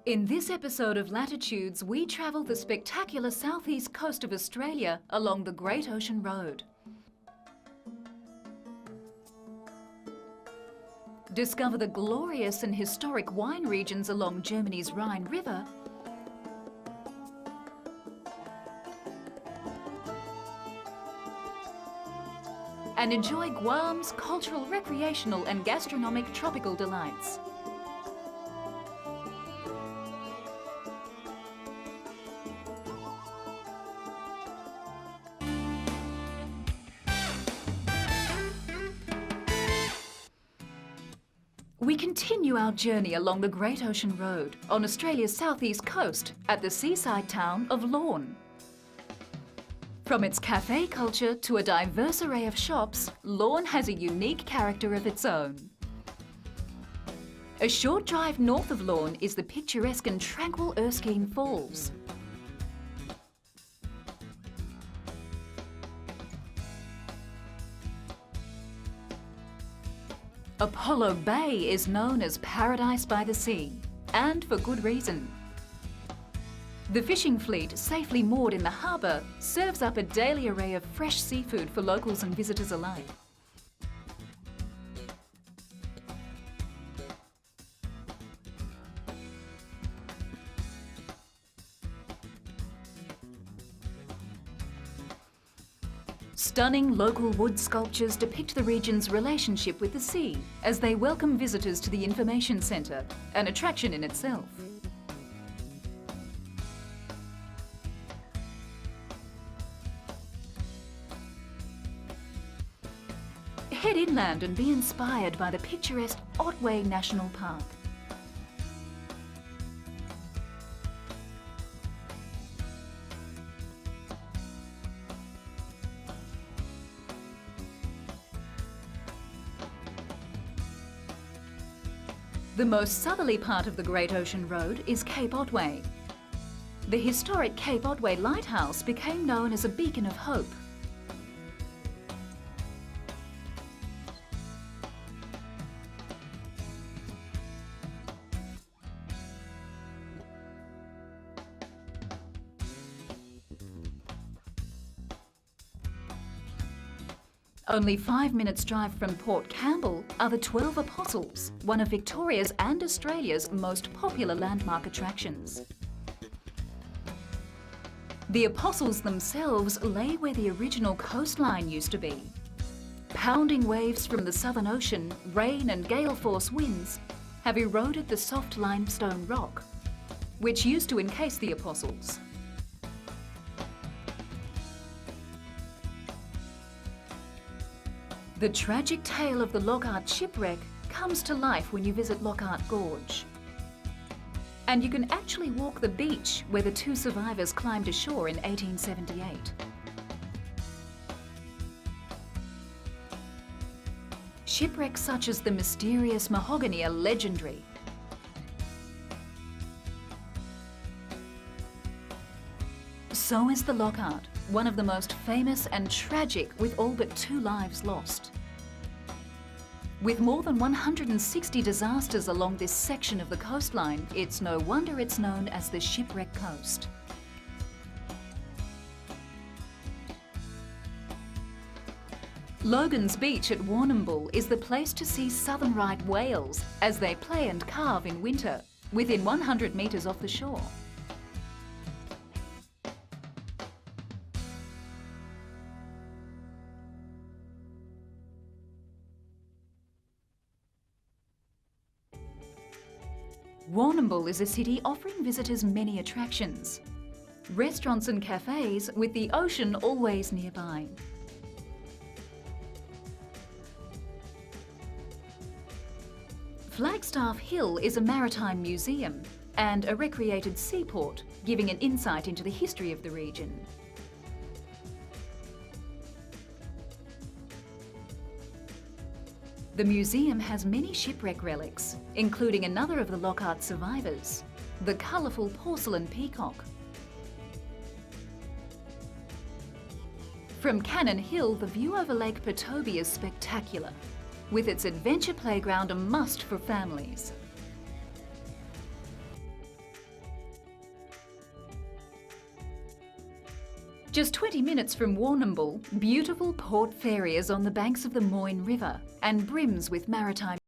In this episode of Latitudes, we travel the spectacular southeast coast of Australia along the Great Ocean Road. Discover the glorious and historic wine regions along Germany's Rhine River, and enjoy Guam's cultural, recreational and gastronomic tropical delights. We continue our journey along the Great Ocean Road on Australia's southeast coast at the seaside town of Lorne. From its cafe culture to a diverse array of shops, Lorne has a unique character of its own. A short drive north of Lorne is the picturesque and tranquil Erskine Falls. Apollo Bay is known as Paradise by the Sea, and for good reason. The fishing fleet, safely moored in the harbour, serves up a daily array of fresh seafood for locals and visitors alike. Stunning local wood sculptures depict the region's relationship with the sea as they welcome visitors to the information centre, an attraction in itself. Head inland and be inspired by the picturesque Oddway National Park. The most southerly part of the Great Ocean Road is Cape Oddway. The historic Cape Oddway Lighthouse became known as a beacon of hope. Only 5 minutes' drive from Port Campbell are the 12 Apostles, one of Victoria's and Australia's most popular landmark attractions. The Apostles themselves lay where the original coastline used to be. Pounding waves from the Southern Ocean, rain and gale force winds have eroded the soft limestone rock, which used to encase the Apostles. The tragic tale of the Lockhart shipwreck comes to life when you visit Lockhart Gorge. And you can actually walk the beach where the two survivors climbed ashore in 1878. Shipwrecks such as the mysterious Mahogany are legendary. So is the Lockhart, one of the most famous and tragic, with all but 2 lives lost. With more than 160 disasters along this section of the coastline, it's no wonder it's known as the Shipwreck Coast. Logan's Beach at Warrnambool is the place to see southern right whales as they play and carve in winter, within 100 metres off the shore. Warrnambool is a city offering visitors many attractions. Restaurants and cafes with the ocean always nearby. Flagstaff Hill is a maritime museum and a recreated seaport, giving an insight into the history of the region. The museum has many shipwreck relics, including another of the Lockhart survivors, the colourful porcelain peacock. From Cannon Hill, the view over Lake Petoby is spectacular, with its adventure playground a must for families. Just 20 minutes from Warrnambool, beautiful Port Fairy is on the banks of the Moyne River and brims with maritime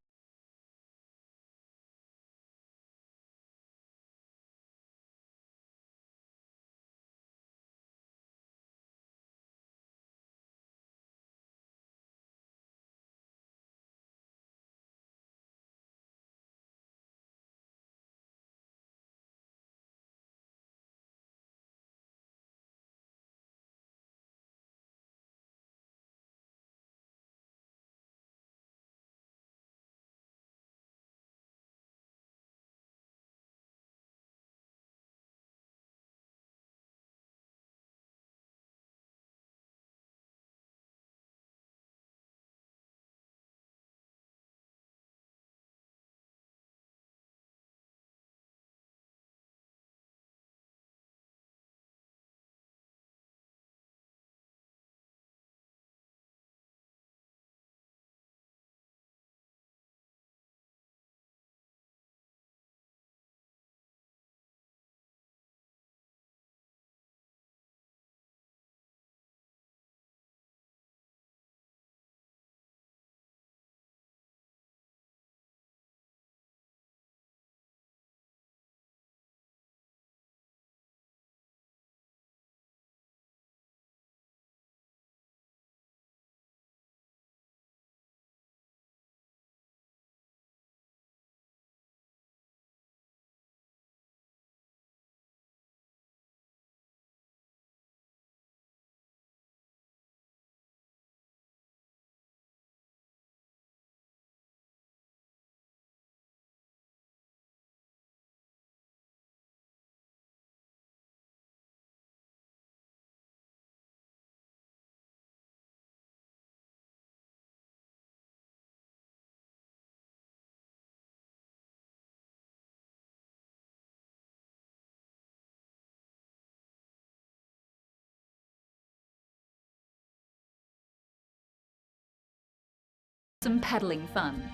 some paddling fun.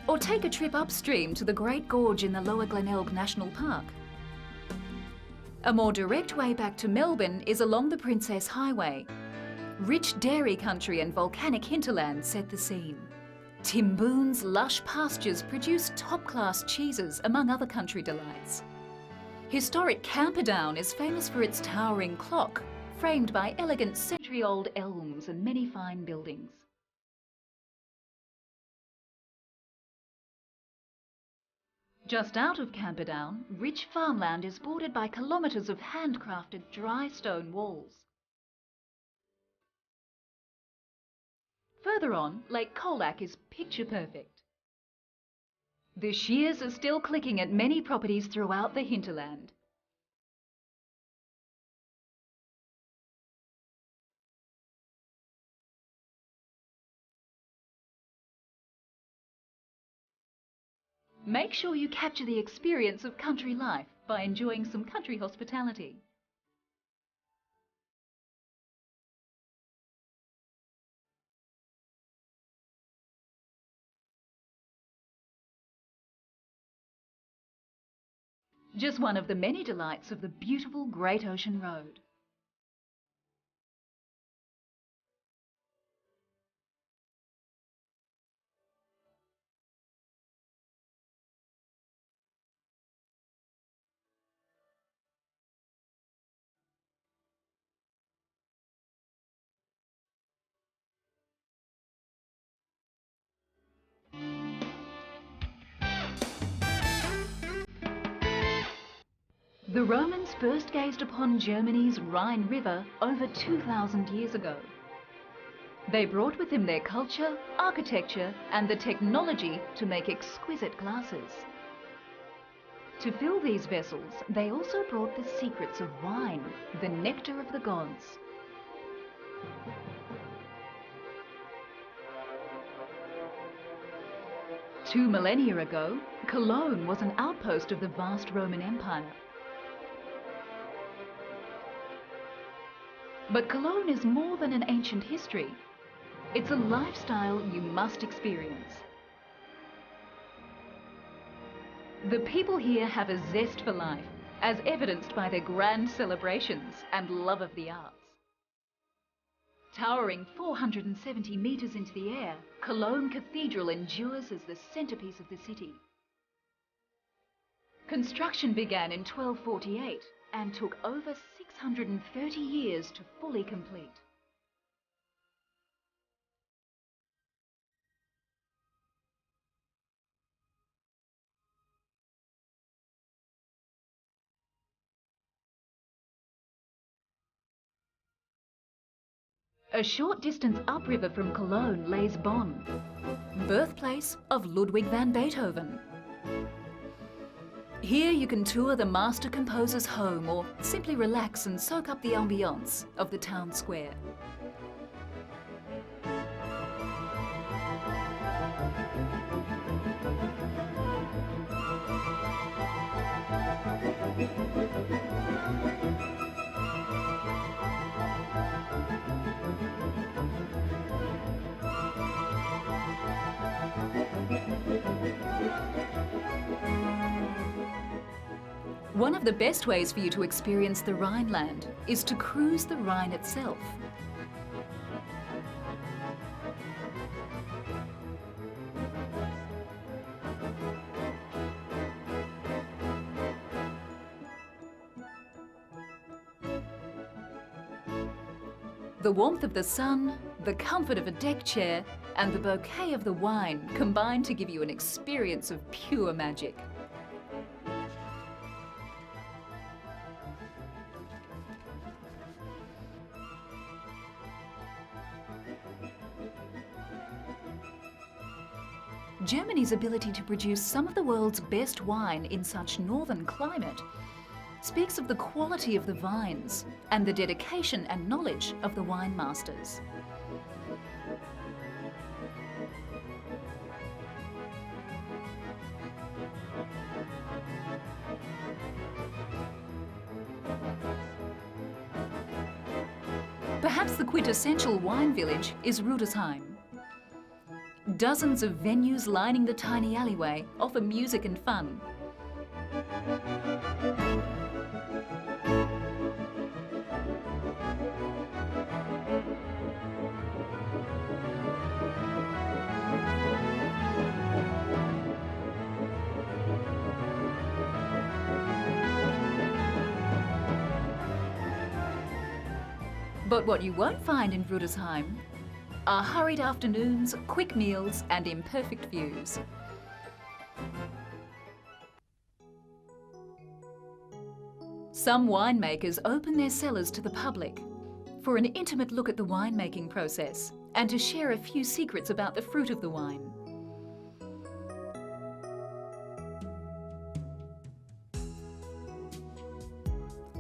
Or take a trip upstream to the Great Gorge in the Lower Glenelg National Park. A more direct way back to Melbourne is along the Princess Highway. Rich dairy country and volcanic hinterland set the scene. Timboon's lush pastures produce top-class cheeses, among other country delights. Historic Camperdown is famous for its towering clock, framed by elegant century-old elms and many fine buildings. Just out of Camperdown, rich farmland is bordered by kilometres of handcrafted dry stone walls. Further on, Lake Colac is picture perfect. The shears are still clicking at many properties throughout the hinterland. Make sure you capture the experience of country life by enjoying some country hospitality. Just one of the many delights of the beautiful Great Ocean Road. The Romans first gazed upon Germany's Rhine River over 2,000 years ago. They brought with them their culture, architecture, and the technology to make exquisite glasses. To fill these vessels, they also brought the secrets of wine, the nectar of the gods. Two millennia ago, Cologne was an outpost of the vast Roman Empire. But Cologne is more than an ancient history. It's a lifestyle you must experience. The people here have a zest for life, as evidenced by their grand celebrations and love of the arts. Towering 470 metres into the air, Cologne Cathedral endures as the centrepiece of the city. Construction began in 1248 and took over 630 years to fully complete. A short distance upriver from Cologne lays Bonn, birthplace of Ludwig van Beethoven. Here you can tour the master composer's home or simply relax and soak up the ambience of the town square. One of the best ways for you to experience the Rhineland is to cruise the Rhine itself. The warmth of the sun, the comfort of a deck chair, and the bouquet of the wine combine to give you an experience of pure magic. Germany's ability to produce some of the world's best wine in such northern climate speaks of the quality of the vines and the dedication and knowledge of the wine masters. Perhaps the quintessential wine village is Rudolph. Dozens of venues lining the tiny alleyway offer music and fun. But what you won't find in Rudolph are hurried afternoons, quick meals, and imperfect views. Some winemakers open their cellars to the public for an intimate look at the winemaking process and to share a few secrets about the fruit of the wine.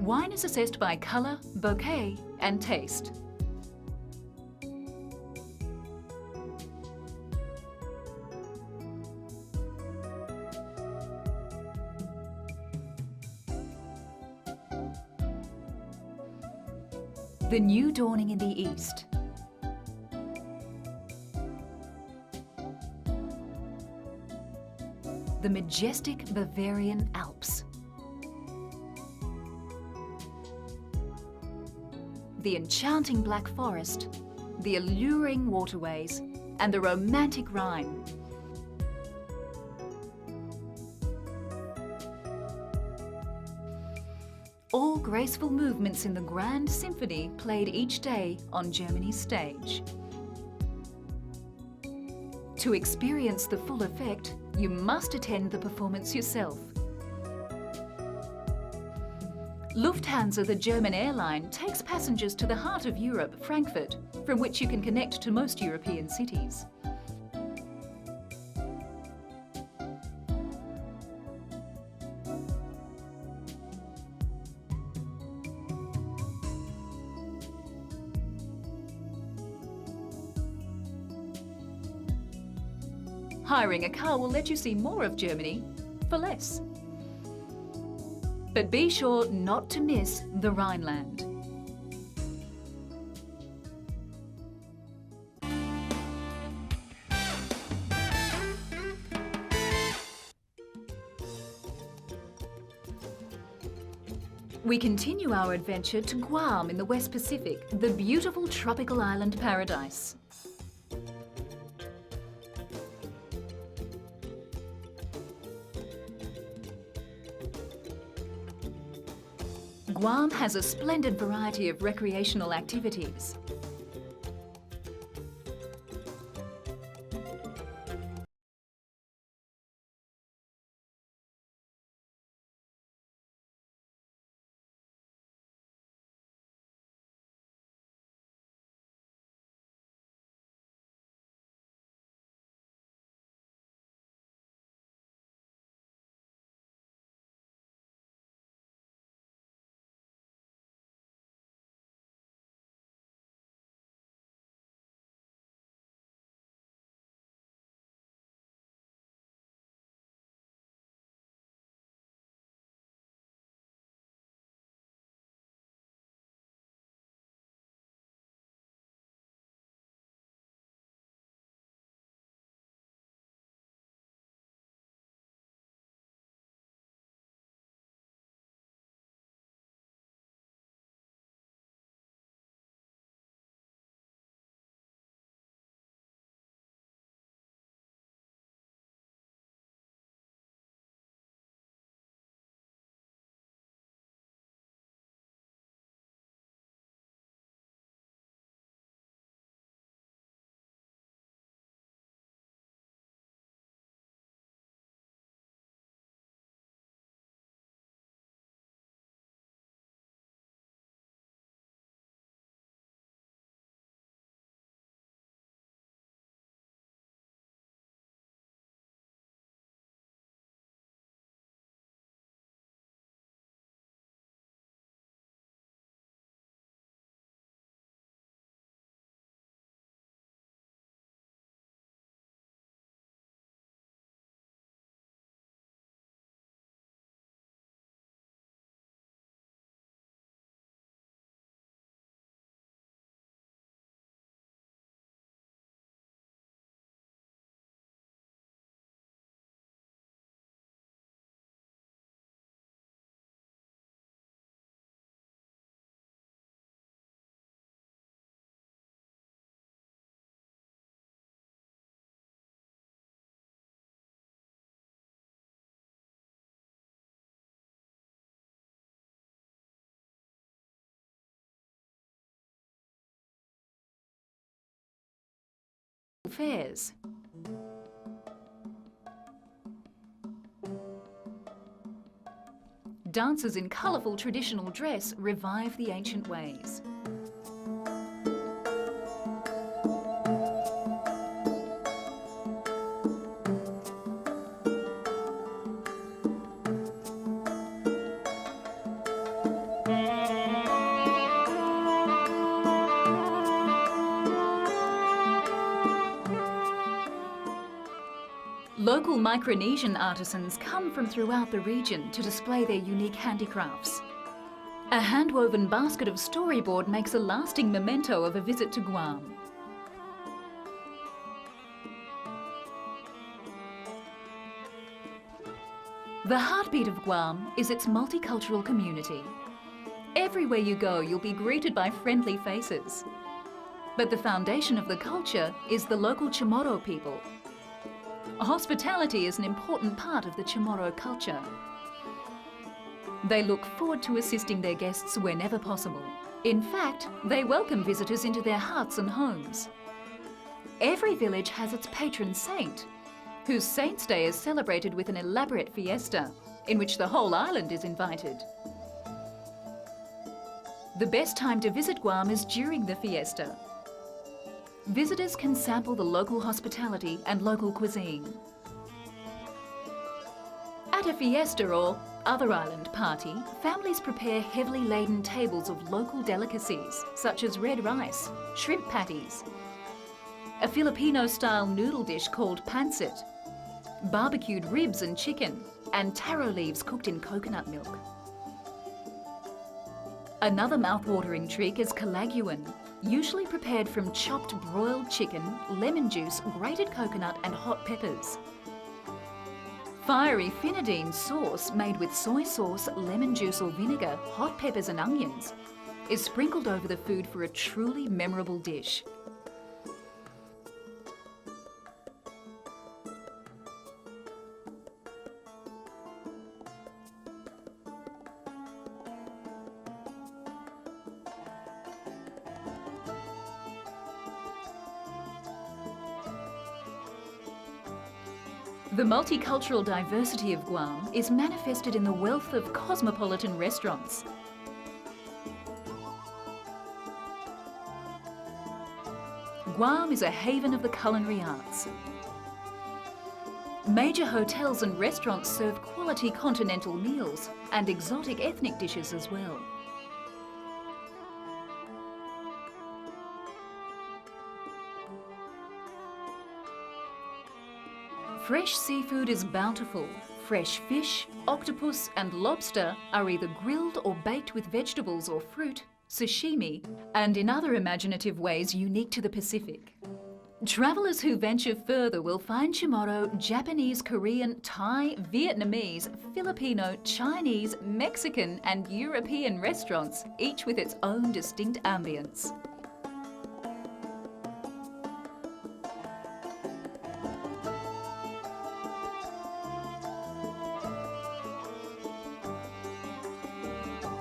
Wine is assessed by colour, bouquet, and taste. The new dawning in the east. The majestic Bavarian Alps. The enchanting Black Forest, the alluring waterways, and the romantic Rhine. All graceful movements in the grand symphony played each day on Germany's stage. To experience the full effect, you must attend the performance yourself. Lufthansa, the German airline, takes passengers to the heart of Europe, Frankfurt, from which you can connect to most European cities. Hiring a car will let you see more of Germany for less. But be sure not to miss the Rhineland. We continue our adventure to Guam in the West Pacific, the beautiful tropical island paradise. Guam has a splendid variety of recreational activities. Fairs. Dancers in colourful traditional dress revive the ancient ways. Local Micronesian artisans come from throughout the region to display their unique handicrafts. A hand-woven basket of storyboard makes a lasting memento of a visit to Guam. The heartbeat of Guam is its multicultural community. Everywhere you go, you'll be greeted by friendly faces. But the foundation of the culture is the local Chamorro people. Hospitality is an important part of the Chamorro culture. They look forward to assisting their guests whenever possible. In fact, they welcome visitors into their hearts and homes. Every village has its patron saint, whose Saint's Day is celebrated with an elaborate fiesta, in which the whole island is invited. The best time to visit Guam is during the fiesta. Visitors can sample the local hospitality and local cuisine. At a fiesta or other island party, families prepare heavily laden tables of local delicacies such as red rice, shrimp patties, a Filipino-style noodle dish called pancit, barbecued ribs and chicken, and taro leaves cooked in coconut milk. Another mouth-watering treat is kalaguan, usually prepared from chopped broiled chicken, lemon juice, grated coconut and hot peppers. Fiery finadine sauce made with soy sauce, lemon juice or vinegar, hot peppers and onions is sprinkled over the food for a truly memorable dish. The multicultural diversity of Guam is manifested in the wealth of cosmopolitan restaurants. Guam is a haven of the culinary arts. Major hotels and restaurants serve quality continental meals and exotic ethnic dishes as well. Fresh seafood is bountiful. Fresh fish, octopus and lobster are either grilled or baked with vegetables or fruit, sashimi, and in other imaginative ways unique to the Pacific. Travellers who venture further will find tomorrow Japanese, Korean, Thai, Vietnamese, Filipino, Chinese, Mexican and European restaurants, each with its own distinct ambience.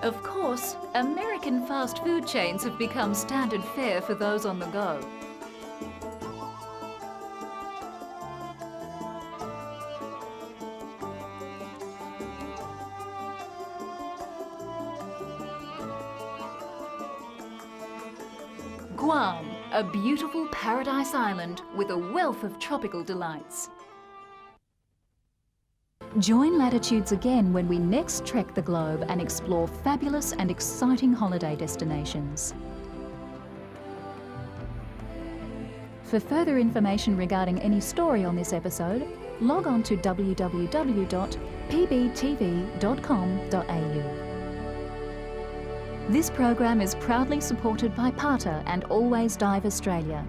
Of course, American fast food chains have become standard fare for those on the go. Guam, a beautiful paradise island with a wealth of tropical delights. Join Latitudes again when we next trek the globe and explore fabulous and exciting holiday destinations. For further information regarding any story on this episode, log on to www.pbtv.com.au. This program is proudly supported by Parter and Always Dive Australia,